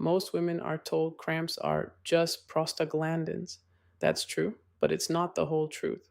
Most women are told cramps are just prostaglandins. That's true, but it's not the whole truth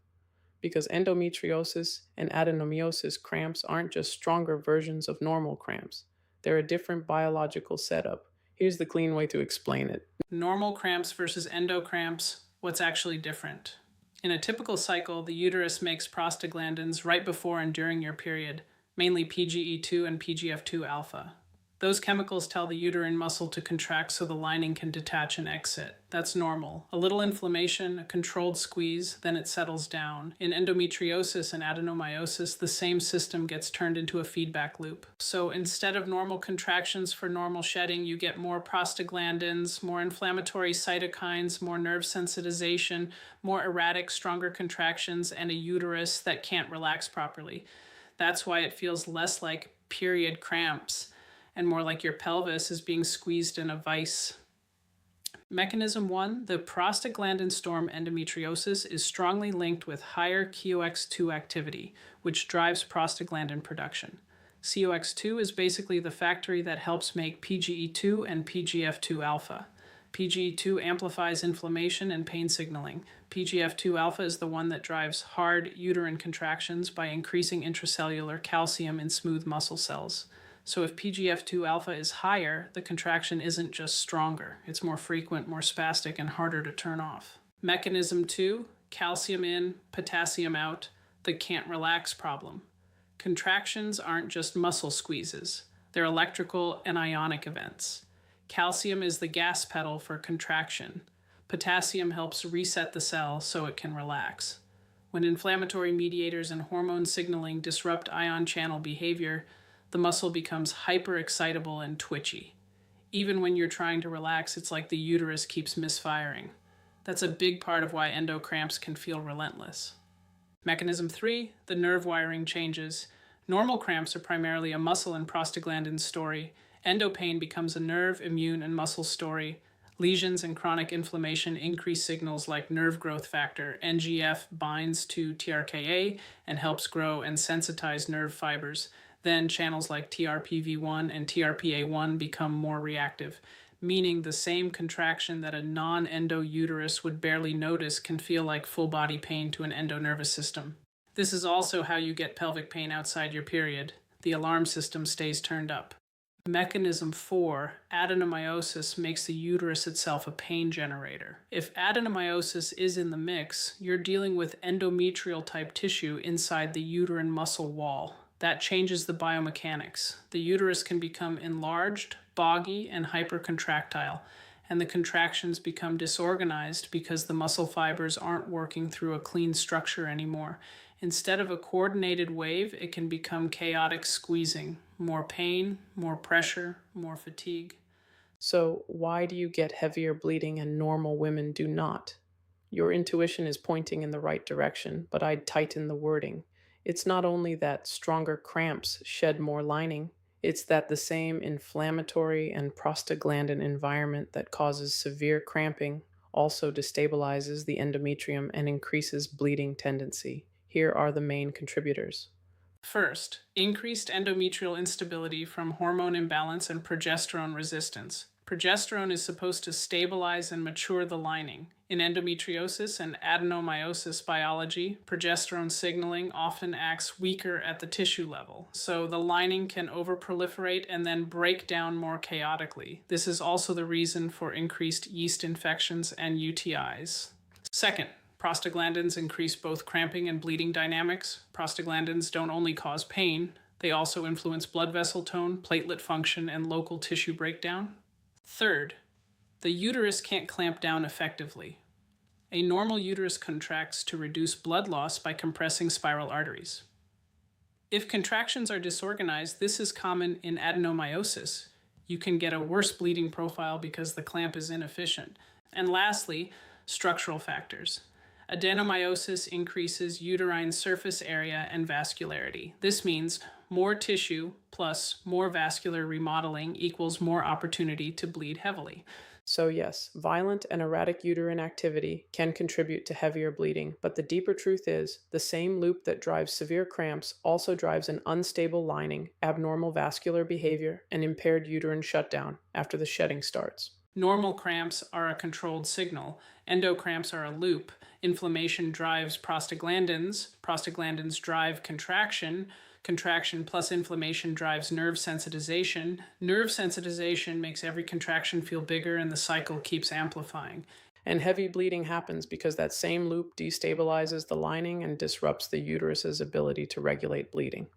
because endometriosis and adenomyosis cramps aren't just stronger versions of normal cramps. They're a different biological setup. Here's the clean way to explain it. Normal cramps versus endo cramps, what's actually different? In a typical cycle, the uterus makes prostaglandins right before and during your period, mainly PGE2 and PGF2 alpha. Those chemicals tell the uterine muscle to contract so the lining can detach and exit. That's normal. A little inflammation, a controlled squeeze, then it settles down. In endometriosis and adenomyosis, the same system gets turned into a feedback loop. So instead of normal contractions for normal shedding, you get more prostaglandins, more inflammatory cytokines, more nerve sensitization, more erratic, stronger contractions, and a uterus that can't relax properly. That's why it feels less like period cramps and more like your pelvis is being squeezed in a vice. Mechanism 1, the prostaglandin storm endometriosis is strongly linked with higher COX2 activity, which drives prostaglandin production. COX2 is basically the factory that helps make PGE2 and PGF2 alpha. PGE2 amplifies inflammation and pain signaling. PGF2 alpha is the one that drives hard uterine contractions by increasing intracellular calcium in smooth muscle cells. So if PGF2 alpha is higher, the contraction isn't just stronger. It's more frequent, more spastic, and harder to turn off. Mechanism 2, calcium in, potassium out, the can't relax problem. Contractions aren't just muscle squeezes. They're electrical and ionic events. Calcium is the gas pedal for contraction. Potassium helps reset the cell so it can relax. When inflammatory mediators and hormone signaling disrupt ion channel behavior, the muscle becomes hyper-excitable and twitchy. Even when you're trying to relax, it's like the uterus keeps misfiring. That's a big part of why endo cramps can feel relentless. Mechanism 3, the nerve wiring changes. Normal cramps are primarily a muscle and prostaglandin story. Endo pain becomes a nerve, immune, and muscle story. Lesions and chronic inflammation increase signals like nerve growth factor. NGF binds to TRKA and helps grow and sensitize nerve fibers. Then channels like TRPV1 and TRPA1 become more reactive, meaning the same contraction that a non-endo uterus would barely notice can feel like full-body pain to an endo nervous system. This is also how you get pelvic pain outside your period. The alarm system stays turned up. Mechanism 4, adenomyosis makes the uterus itself a pain generator. If adenomyosis is in the mix, you're dealing with endometrial type tissue inside the uterine muscle wall. That changes the biomechanics. The uterus can become enlarged, boggy, and hypercontractile, and the contractions become disorganized because the muscle fibers aren't working through a clean structure anymore. Instead of a coordinated wave, it can become chaotic squeezing. More pain, more pressure, more fatigue. So, why do you get heavier bleeding and normal women do not? Your intuition is pointing in the right direction, but I'd tighten the wording. It's not only that stronger cramps shed more lining, it's that the same inflammatory and prostaglandin environment that causes severe cramping also destabilizes the endometrium and increases bleeding tendency. Here are the main contributors. First, increased endometrial instability from hormone imbalance and progesterone resistance. Progesterone is supposed to stabilize and mature the lining. In endometriosis and adenomyosis biology, progesterone signaling often acts weaker at the tissue level, so the lining can overproliferate and then break down more chaotically. This is also the reason for increased yeast infections and UTIs. Second, prostaglandins increase both cramping and bleeding dynamics. Prostaglandins don't only cause pain, they also influence blood vessel tone, platelet function, and local tissue breakdown. Third, the uterus can't clamp down effectively. A normal uterus contracts to reduce blood loss by compressing spiral arteries. If contractions are disorganized, this is common in adenomyosis. You can get a worse bleeding profile because the clamp is inefficient. And lastly, structural factors. Adenomyosis increases uterine surface area and vascularity. This means More tissue plus more vascular remodeling equals more opportunity to bleed heavily. So, yes, violent and erratic uterine activity can contribute to heavier bleeding, but the deeper truth is the same loop that drives severe cramps also drives an unstable lining, abnormal vascular behavior, and impaired uterine shutdown after the shedding starts. Normal cramps are a controlled signal. Endocramps are a loop. Inflammation drives prostaglandins. Prostaglandins drive contraction. Contraction plus inflammation drives nerve sensitization. Nerve sensitization makes every contraction feel bigger, and the cycle keeps amplifying. And heavy bleeding happens because that same loop destabilizes the lining and disrupts the uterus's ability to regulate bleeding.